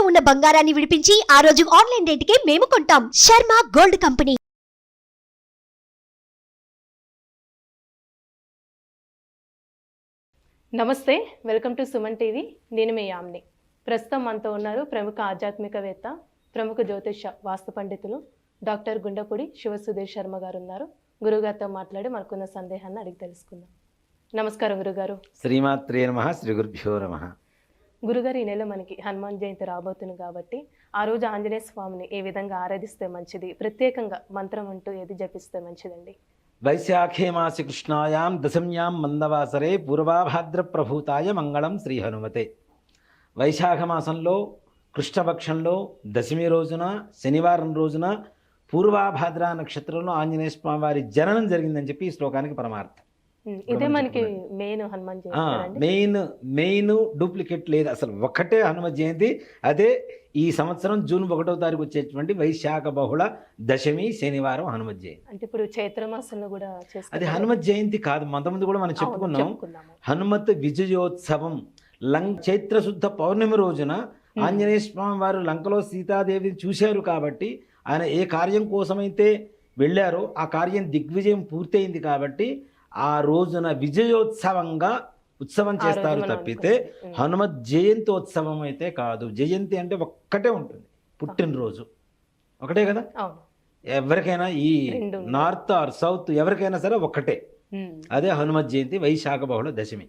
ఉన్న బంగారాన్ని విడిపించి ఆ రోజు ఆన్లైన్ రేటుకే మేము కొంటాం. Sharma gold company. నమస్తే, వెల్కమ్ టు సుమన్ టీవీ. నేను మీ యామ్ని. ప్రస్తుతం మనతో ఉన్నారు ప్రముఖ ఆధ్యాత్మికవేత్త, ప్రముఖ జ్యోతిష వాస్తు పండితులు డాక్టర్ గుండపూడి శివసుధీర్ శర్మ గారు ఉన్నారు. గురుగారితో మాట్లాడి మనకున్న సందేహాన్ని అడిగి తెలుసుకుందాం. నమస్కారం గురుగారు. శ్రీమాత్రే నమః. శ్రీ గురుభ్యో నమః. గురుగారు, ఈ నెల మనకి హనుమాన్ జయంతి రాబోతుంది కాబట్టి ఆ రోజు ఆంజనేయ స్వామిని ఏ విధంగా ఆరాధిస్తే మంచిది, ప్రత్యేకంగా మంత్రం అంటూ ఏది జపిస్తే మంచిదండి? వైశాఖే మాసి కృష్ణాయాం దశమ్యాం మందవాసరే పూర్వాభాద్ర ప్రభూతాయ మంగళం శ్రీ హనుమతే. వైశాఖ మాసంలో కృష్ణపక్షంలో దశమి రోజున శనివారం రోజున పూర్వాభాద్ర నక్షత్రంలో ఆంజనేయ స్వామి వారి జననం జరిగిందని చెప్పి ఈ శ్లోకానికి పరమార్థం. ఇదే మనకి main Hanuman Jayanti. Main duplicate లేదు, అసలు ఒక్కటే హనుమ జయంతి. అదే ఈ సంవత్సరం జూన్ 1వ తారీఖు వచ్చేటువంటి వైశాఖ బహుళ దశమి శనివారం హనుమ జయంతి. అంటే ఇప్పుడు చైత్రమాసంలో కూడా అది హనుమ జయంతి కాదు, అంతకుముందు కూడా మనం చెప్పుకున్నాం. హనుమత్ విజయోత్సవం చైత్రశుద్ధ పౌర్ణమి రోజున ఆంజనేయ స్వామి వారు లంకలో సీతాదేవిని చూశారు కాబట్టి ఆయన ఏ కార్యం కోసమైతే వెళ్ళారో ఆ కార్యం దిగ్విజయం పూర్తయింది కాబట్టి ఆ రోజున విజయోత్సవంగా ఉత్సవం చేస్తారు తప్పితే హనుమత్ జయంతోత్సవం అయితే కాదు. జయంతి అంటే ఒక్కటే ఉంటుంది, పుట్టినరోజు ఒకటే కదా. ఎవరికైనా ఈ నార్త్ ఆర్ సౌత్ ఎవరికైనా సరే ఒక్కటే, అదే హనుమత్ జయంతి. వైశాఖ బహుళ దశమి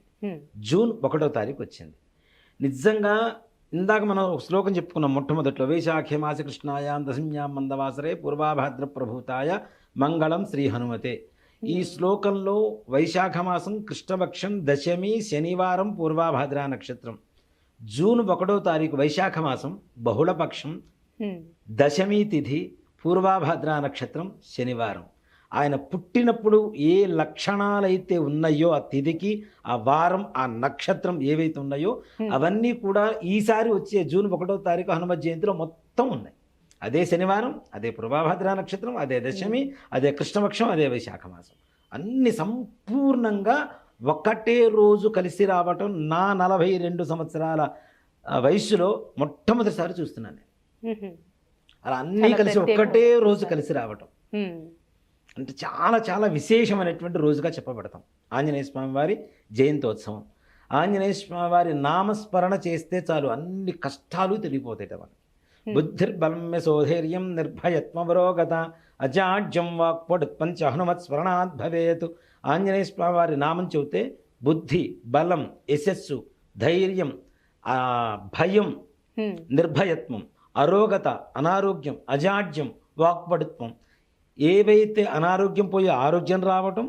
జూన్ 1వ తారీఖు వచ్చింది. నిజంగా ఇందాక మనం ఒక శ్లోకం చెప్పుకున్నాం మొట్టమొదట్లో, వైశాఖే మాసి కృష్ణాయాం దశమ్యాం మందవాసరే పూర్వాభాద్ర ప్రభూతాయ మంగళం శ్రీ హనుమతే. ఈ శ్లోకంలో వైశాఖ మాసం కృష్ణపక్షం దశమి శనివారం పూర్వాభాద్ర నక్షత్రం, జూన్ 1వ తారీఖు వైశాఖ మాసం బహుళపక్షం దశమి తిథి పూర్వాభాద్ర నక్షత్రం శనివారం. ఆయన పుట్టినప్పుడు ఏ లక్షణాలైతే ఉన్నాయో ఆ తిథికి, ఆ వారం, ఆ నక్షత్రం ఏవైతే ఉన్నాయో అవన్నీ కూడా ఈసారి వచ్చే జూన్ 1వ తారీఖు హనుమ జయంతిలో మొత్తం ఉన్నాయి. అదే శనివారం, అదే పూర్వాభాద్ర నక్షత్రం, అదే దశమి, అదే కృష్ణపక్షం, అదే వైశాఖ మాసం, అన్ని సంపూర్ణంగా ఒక్కటే రోజు కలిసి రావటం నా 42 సంవత్సరాల వయసులో మొట్టమొదటిసారి చూస్తున్నాను నేను. అలా అన్నీ కలిసి ఒక్కటే రోజు కలిసి రావటం అంటే చాలా చాలా విశేషమైనటువంటి రోజుగా చెప్పబడతాం. ఆంజనేయ స్వామి వారి జయంతోత్సవం. ఆంజనేయ స్వామి వారి నామస్మరణ చేస్తే చాలు అన్ని కష్టాలు తెలియపోతాయి మనకి. బుద్ధిర్బలమ్య సోధైర్యం నిర్భయత్వరోగత అజాడ్యం వాక్పడుత్పంచ హనుమత్ స్మరణాత్ భవేత్. ఆంజనేయ స్వామి వారి నామం చెబితే బుద్ధి, బలం, యశస్సు, ధైర్యం, భయం, నిర్భయత్వం, అరోగత, అనారోగ్యం, అజాడ్యం, వాక్పడుత్వం, ఏవైతే అనారోగ్యం పోయి ఆరోగ్యం రావటం,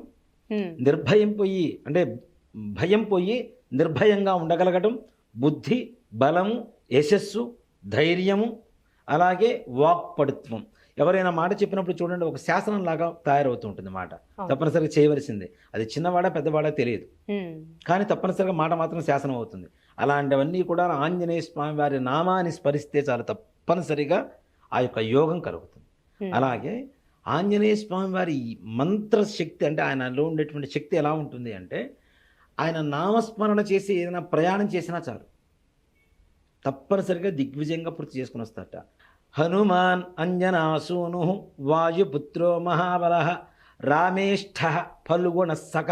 నిర్భయం పోయి అంటే భయం పోయి నిర్భయంగా ఉండగలగటం, బుద్ధి, బలము, యశస్సు, ధైర్యము, అలాగే వాక్పడుత్వం. ఎవరైనా మాట చెప్పినప్పుడు చూడండి, ఒక శాసనంలాగా తయారవుతూ ఉంటుంది మాట. తప్పనిసరిగా చేయవలసిందే, అది చిన్నవాడా పెద్దవాడా తెలియదు, కానీ తప్పనిసరిగా మాట మాత్రం శాసనం అవుతుంది. అలాంటివన్నీ కూడా ఆంజనేయ స్వామి వారి నామాన్ని స్మరిస్తే చాలా తప్పనిసరిగా ఆ యొక్క యోగం కలుగుతుంది. అలాగే ఆంజనేయ స్వామి వారి మంత్రశక్తి అంటే ఆయనలో ఉండేటువంటి శక్తి ఎలా ఉంటుంది అంటే, ఆయన నామస్మరణ చేసి ఏదైనా ప్రయాణం చేసినా చాలు తప్పనిసరిగా దిగ్విజయంగా పూర్తి చేసుకుని వస్తారట. హనుమాన్ అంజనాసూను వాయుపుత్రో మహాబల రామేష్ఠ ఫల్గుణ సఖ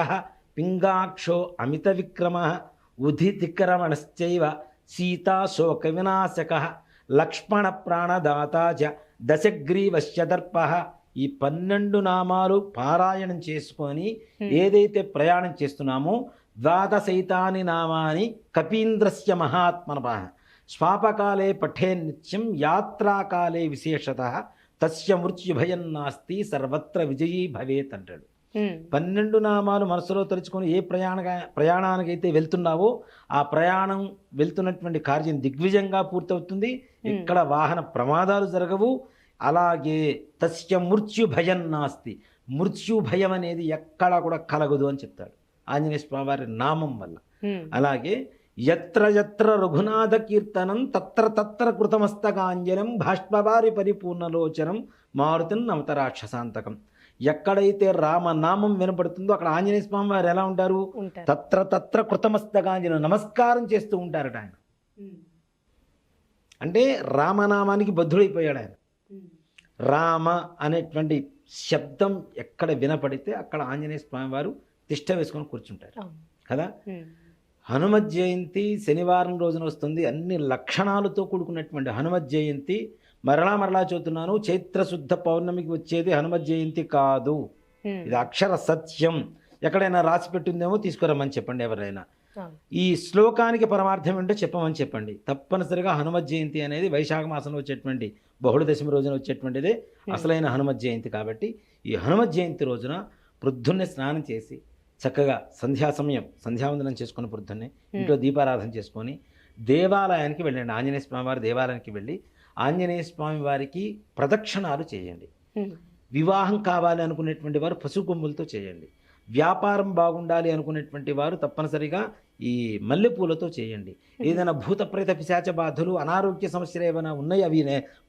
పింగాక్షో అమిత విక్రమ ఉదితిక్రమణశ్చైవ సీతాశోక వినాశక లక్ష్మణ ప్రాణదాత దశగ్రీవశ్య దర్ప. ఈ 12 నామాలు పారాయణం చేసుకొని ఏదైతే ప్రయాణం చేస్తున్నామో, ద్వాదశైతాని నామాని కపీంద్రస్య మహాత్మనః స్వాపకాలే పఠే నిత్యం యాత్రాకాలే విశేషతః తస్య మృత్యుభయం నాస్తి సర్వత్ర విజయీ భవేత్ అంటాడు. 12 నామాలు మనసులో తలుచుకొని ఏ ప్రయాణానికైతే వెళ్తున్నావో ఆ ప్రయాణం వెళ్తున్నటువంటి కార్యం దిగ్విజయంగా పూర్తవుతుంది. ఇక్కడ వాహన ప్రమాదాలు జరగవు. అలాగే తస్య మృత్యుభయం నాస్తి, మృత్యుభయం అనేది ఎక్కడా కూడా కలగదు అని చెప్తాడు ఆంజనేయ స్వామి వారి నామం వల్ల. అలాగే యత్ర యత్ర రఘునాథ కీర్తనం తత్ర తత్ర కృతమస్తకాంజనం భాష్పవారి పరిపూర్ణలోచనం మారుతిన్ నమత రాక్షసాంతకం. ఎక్కడైతే రామనామం వినపడుతుందో అక్కడ ఆంజనేయ స్వామి వారు ఎలా ఉంటారు? తత్ర తత్ర కృతమస్తకాంజనం, నమస్కారం చేస్తూ ఉంటారట ఆయన. అంటే రామనామానికి బద్ధుడైపోయాడు ఆయన. రామ అనేటువంటి శబ్దం ఎక్కడ వినపడితే అక్కడ ఆంజనేయ స్వామి వారు తిష్ట వేసుకొని కూర్చుంటారు కదా. హనుమత్ జయంతి శనివారం రోజున వస్తుంది. అన్ని లక్షణాలతో కూడుకున్నటువంటి హనుమత్ జయంతి. మరలా చెబుతున్నాను, చైత్రశుద్ధ పౌర్ణమికి వచ్చేది హనుమత్ జయంతి కాదు. ఇది అక్షర సత్యం. ఎక్కడైనా రాసి పెట్టిందేమో తీసుకురమ్మని చెప్పండి ఎవరైనా. ఈ శ్లోకానికి పరమార్థం ఏంటో చెప్పమని చెప్పండి. తప్పనిసరిగా హనుమత్ జయంతి అనేది వైశాఖ మాసంలో వచ్చేటువంటి బహుళ దశమి రోజున వచ్చేటువంటిదే అసలైన హనుమత్ జయంతి. కాబట్టి ఈ హనుమత్ జయంతి రోజున ప్రొద్దున్నే స్నానం చేసి చక్కగా సంధ్యావందనం చేసుకుని ప్రొద్దున్నే ఇంట్లో దీపారాధన చేసుకొని దేవాలయానికి వెళ్ళండి. ఆంజనేయ స్వామి వారి దేవాలయానికి వెళ్ళి ఆంజనేయ స్వామి వారికి ప్రదక్షిణాలు చేయండి. వివాహం కావాలి అనుకునేటువంటి వారు పసుపు కొమ్ములతో చేయండి. వ్యాపారం బాగుండాలి అనుకునేటువంటి వారు తప్పనిసరిగా ఈ మల్లెపూలతో చేయండి. ఏదైనా భూత ప్రేత పిశాచ బాధలు అనారోగ్య సమస్యలు ఏమైనా ఉన్నాయి అవి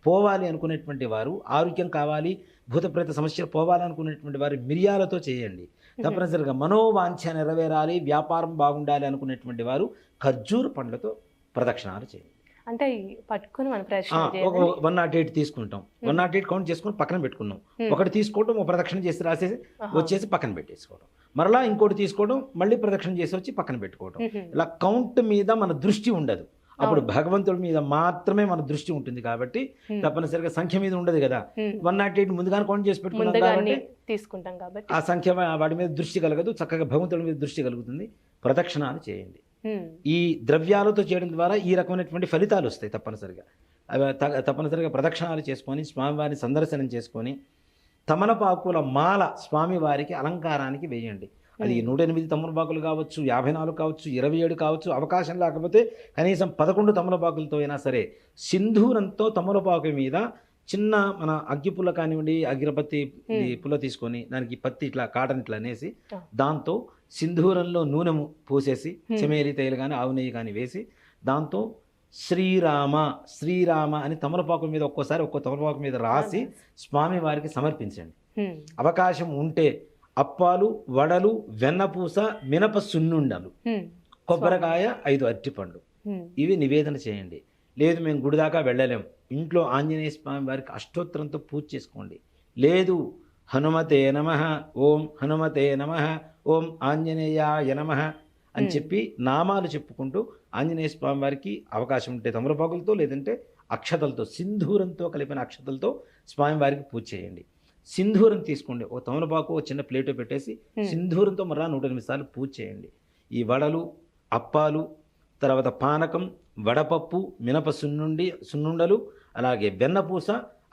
పోవాలి అనుకునేటువంటి వారు, ఆరోగ్యం కావాలి భూత ప్రేత సమస్యలు పోవాలనుకునేటువంటి వారు మిరియాలతో చేయండి. తప్పనిసరిగా మనోవాంఛ నెరవేరాలి, వ్యాపారం బాగుండాలి అనుకునేటువంటి వారు ఖర్జూర పండ్లతో ప్రదక్షిణాలు చేయండి. అంటే పట్టుకుని మన ప్రదక్షిణ 108 తీసుకుంటాం. 108 కౌంట్ చేసుకుని పక్కన పెట్టుకున్నాం. ఒకటి తీసుకోవడం, ఒక ప్రదక్షిణ చేసి రాసేసి వచ్చేసి పక్కన పెట్టేసుకోవడం, మరలా ఇంకోటి తీసుకోవడం, మళ్ళీ ప్రదక్షిణ చేసి వచ్చి పక్కన పెట్టుకోవడం. ఇలా కౌంట్ మీద మన దృష్టి ఉండదు. అప్పుడు భగవంతుడి మీద మాత్రమే మన దృష్టి ఉంటుంది. కాబట్టి తప్పనిసరిగా సంఖ్య మీద ఉండదు కదా. 108 ముందుగానే కౌంట్ చేసి పెట్టుకున్నాం కాబట్టి తీసుకుంటాం కాబట్టి ఆ సంఖ్య వాడి మీద దృష్టి కలగదు. చక్కగా భగవంతుడి మీద దృష్టి కలుగుతుంది. ప్రదక్షిణాలు చేయండి. ఈ ద్రవ్యాలతో చేయడం ద్వారా ఈ రకమైనటువంటి ఫలితాలు వస్తాయి. తప్పనిసరిగా ప్రదక్షిణాలు చేసుకొని స్వామివారిని సందర్శనం చేసుకొని తమలపాకుల మాల స్వామివారికి అలంకారానికి వేయండి. అది 108 తమలపాకులు కావచ్చు, 54 కావచ్చు, 27 కావచ్చు. అవకాశం లేకపోతే కనీసం 11 తమలపాకులతో అయినా సరే సింధూరంతో తమలపాకు మీద చిన్న మన అగ్గిపుల్ల కానివ్వండి, అగిరపత్తి పుల్ల తీసుకొని దానికి పత్తి ఇట్లా కాటన్ ఇట్లా అనేసి దాంతో సింధూరంలో నూనె పోసేసి చెమేరి తైలు కానీ ఆవు నెయ్యి కానీ వేసి దాంతో శ్రీరామ అని తమలపాకు మీద ఒక్కో తమలపాకు మీద రాసి స్వామి వారికి సమర్పించండి. అవకాశం ఉంటే అప్పాలు, వడలు, వెన్నపూస, మినప సున్నుండలు, కొబ్బరికాయ, 5 అరటిపండు ఇవి నివేదన చేయండి. లేదు మేము గుడి దాకా వెళ్ళలేం, ఇంట్లో ఆంజనేయ స్వామి వారికి అష్టోత్తరంతో పూజ చేసుకోండి. లేదు హనుమతే నమః, ఓం హనుమతే నమః, ఓం ఆంజనేయాయ నమః అని చెప్పి నామాలు చెప్పుకుంటూ ఆంజనేయ స్వామి వారికి అవకాశం ఉంటే తమలపాకులతో, లేదంటే అక్షతలతో, సింధూరంతో కలిపిన అక్షతలతో స్వామివారికి పూజ చేయండి. సింధూరం తీసుకోండి. ఓ తమలపాకు ఓ చిన్న ప్లేటు పెట్టేసి సింధూరంతో మరలా 108 సార్లు పూజ చేయండి. ఈ వడలు, అప్పాలు, తర్వాత పానకం, వడపప్పు, మినప సున్నుండలు, అలాగే వెన్నపూస,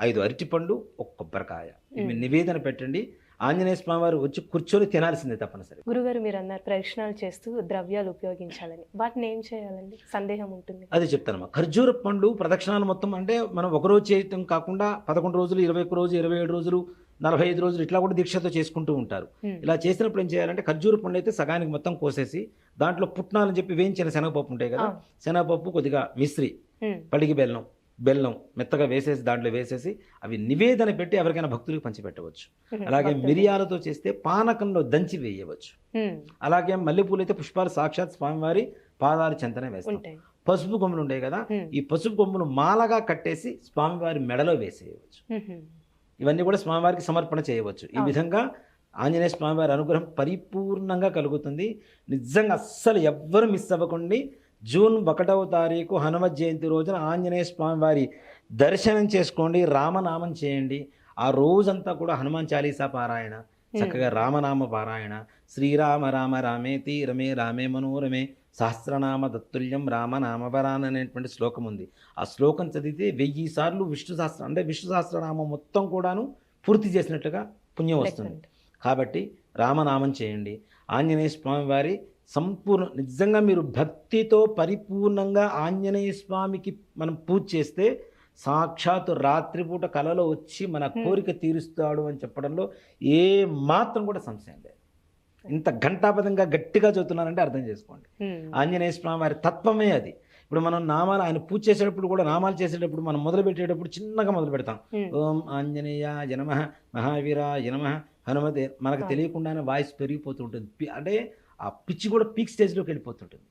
5 అరటిపండు, 1 కొబ్బరికాయ ఇవి నివేదన పెట్టండి. ఆంజనేయ స్వామి వారు వచ్చి కూర్చొని తినాల్సిందే తప్పనిసరి. గురుగారు మీరు అన్నారు ప్రదక్షిణాలు చేస్తూ ద్రవ్యాలు ఉపయోగించాలని, వాటిని ఏం చేయాలండి? సందేహం ఉంటుంది. అది చెప్తానమ్మా. ఖర్జూర పండు ప్రదక్షిణాలు మొత్తం అంటే మనం ఒకరోజు చేయటం కాకుండా 11 రోజులు, 21 రోజు, 27 రోజులు, 45 రోజులు ఇట్లా కూడా దీక్షతో చేసుకుంటూ ఉంటారు. ఇలా చేసినప్పుడు ఏం చేయాలంటే ఖర్జూర పండు అయితే సగానికి మొత్తం కోసేసి దాంట్లో పుట్నాలని చెప్పి వేయించిన శనగపప్పు ఉంటాయి కదా, శనగపప్పు, కొద్దిగా మిశ్రి, పడిగి బెల్లం మెత్తగా వేసేసి దాంట్లో వేసేసి అవి నివేదన పెట్టి ఎవరికైనా భక్తులకు పంచిపెట్టవచ్చు. అలాగే మిరియాలతో చేస్తే పానకంలో దంచి వేయవచ్చు. అలాగే మల్లెపూలు అయితే పుష్పాలు సాక్షాత్ స్వామివారి పాదాలు చెంతనే వేస్తాం. పసుపు కొమ్ములు ఉంటాయి కదా, ఈ పసుపు కొమ్ములు మాలగా కట్టేసి స్వామివారి మెడలో వేసేయవచ్చు. ఇవన్నీ కూడా స్వామివారికి సమర్పణ చేయవచ్చు. ఈ విధంగా ఆంజనేయ స్వామివారి అనుగ్రహం పరిపూర్ణంగా కలుగుతుంది. నిజంగా అస్సలు ఎవ్వరు మిస్ అవ్వకండి. జూన్ 1వ తారీఖు హనుమత్ జయంతి రోజున ఆంజనేయ స్వామి వారి దర్శనం చేసుకోండి, రామనామం చేయండి. ఆ రోజంతా కూడా హనుమాన్ చాలీసా పారాయణ, చక్కగా రామనామ పారాయణ, శ్రీరామ రామ రామేతి రమే రామే మనోరమే సహస్రనామ దత్తుల్యం రామనామవరాన్ అనేటువంటి శ్లోకం ఉంది. ఆ శ్లోకం చదివితే 1000 సార్లు విష్ణు సహస్రం అంటే విష్ణు సహస్రనామం మొత్తం కూడాను పూర్తి చేసినట్లుగా పుణ్యం వస్తుంది. కాబట్టి రామనామం చేయండి. ఆంజనేయ స్వామి వారి సంపూర్ణ నిజంగా మీరు భక్తితో పరిపూర్ణంగా ఆంజనేయ స్వామికి మనం పూజ చేస్తే సాక్షాత్తు రాత్రిపూట కలలో వచ్చి మన కోరిక తీరుస్తాడు అని చెప్పడంలో ఏ మాత్రం కూడా సంశయం లేదు. ఇంత ఘంటాపదంగా గట్టిగా చదువుతున్నారంటే అర్థం చేసుకోండి. ఆంజనేయ స్వామి వారి తత్వమే అది. ఇప్పుడు మనం నామాలు ఆయన పూజ చేసేటప్పుడు కూడా నామాలు చేసేటప్పుడు మనం మొదలు పెట్టేటప్పుడు చిన్నగా మొదలు పెడతాం. ఓం ఆంజనేయాయ నమః, మహావీరాయ నమః, హనుమతే. మనకు తెలియకుండానే వాయిస్ పెరిగిపోతూ ఉంటుంది. అంటే ఆ పిచ్చి కూడా పీక్ స్టేజ్లోకి వెళ్ళిపోతుంటుంది.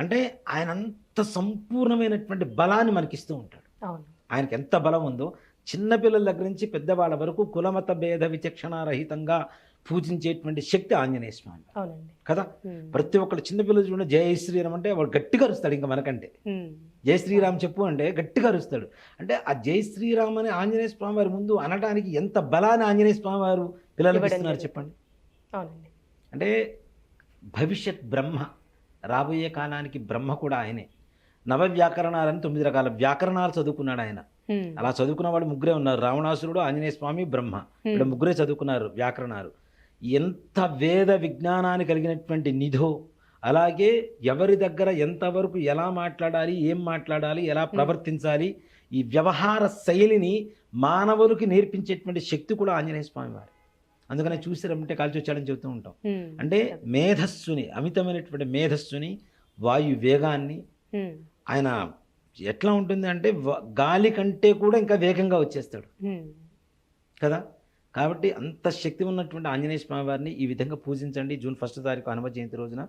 అంటే ఆయన అంత సంపూర్ణమైనటువంటి బలాన్ని మనకిస్తూ ఉంటాడు. అవును. ఆయనకి ఎంత బలం ఉందో చిన్నపిల్లల దగ్గర నుంచి పెద్దవాళ్ళ వరకు కులమత భేద విచక్షణారహితంగా పూజించేటువంటి శక్తి ఆంజనేయ స్వామి అవునండి. కదా. ప్రతి ఒక్కరు చిన్నపిల్లలు చూడండి, జయ శ్రీరామ్ అంటే వాడు గట్టిగా అరుస్తాడు, ఇంకా మనకంటే జై శ్రీరామ్ చెప్పు అంటే గట్టిగా అరుస్తాడు. అంటే ఆ జై శ్రీరామ్ అని ఆంజనేయ స్వామి వారి ముందు అనడానికి ఎంత బలాన్ని ఆంజనేయ స్వామి వారు పిల్లలకు ఇస్తున్నారు చెప్పండి. అవునండి. అంటే భవిష్యత్ బ్రహ్మ, రాబోయే కాలానికి బ్రహ్మ కూడా ఆయనే. నవ వ్యాకరణాలని 9 రకాల వ్యాకరణాలు చదువుకున్నాడు ఆయన. అలా చదువుకున్న వాళ్ళు ముగ్గురే ఉన్నారు, రావణాసురుడు, ఆంజనేయ స్వామి, బ్రహ్మ. ఇక్కడ ముగ్గురే చదువుకున్నారు వ్యాకరణాలు. ఎంత వేద విజ్ఞానాన్ని కలిగినటువంటి నిధో, అలాగే ఎవరి దగ్గర ఎంతవరకు ఎలా మాట్లాడాలి, ఏం మాట్లాడాలి, ఎలా ప్రవర్తించాలి, ఈ వ్యవహార శైలిని మానవులకి నేర్పించేటువంటి శక్తి కూడా ఆంజనేయ స్వామి వారు. అందుకనే చూసారంటే కాల్చి వచ్చాడని చెబుతూ ఉంటాం. అంటే మేధస్సుని, అమితమైనటువంటి మేధస్సుని, వాయు వేగాన్ని ఆయన ఎట్లా ఉంటుంది అంటే గాలి కంటే కూడా ఇంకా వేగంగా వచ్చేస్తాడు కదా. కాబట్టి అంత శక్తి ఉన్నటువంటి ఆంజనేయ స్వామి వారిని ఈ విధంగా పూజించండి. జూన్ 1 తారీఖు హనుమ జయంతి రోజున.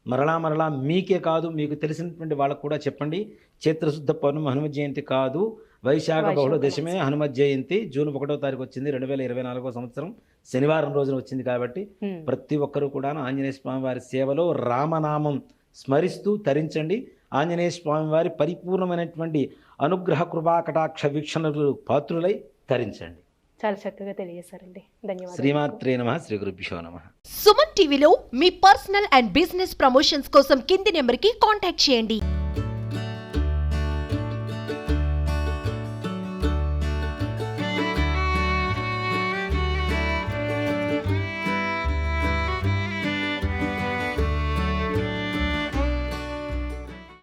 మరలా మీకే కాదు, మీకు తెలిసినటువంటి వాళ్ళకు కూడా చెప్పండి. చైత్రశుద్ధ పౌర్ణమి హనుమ జయంతి కాదు, వైశాఖ బహుళ దశమే హనుమ జయంతి. జూన్ 1వ తారీఖు వచ్చింది, 2024వ సంవత్సరం శనివారం రోజున వచ్చింది. కాబట్టి ప్రతి ఒక్కరూ కూడా ఆంజనేయ స్వామి వారి సేవలో రామనామం స్మరిస్తూ తరించండి. ఆంజనేయ స్వామి వారి పరిపూర్ణమైనటువంటి అనుగ్రహ కృపా కటాక్ష వీక్షణలు పాత్రులై తరించండి. చాలా చక్కగా తెలియజేశారండి. ధన్యవాదాలు. శ్రీమాత్రే నమః. శ్రీ గురుభ్యో నమః. సుమన్ టీవీలో మీ పర్సనల్ అండ్ బిజినెస్ ప్రమోషన్స్ కోసం కింది నెంబర్కి కాంటాక్ట్ చేయండి.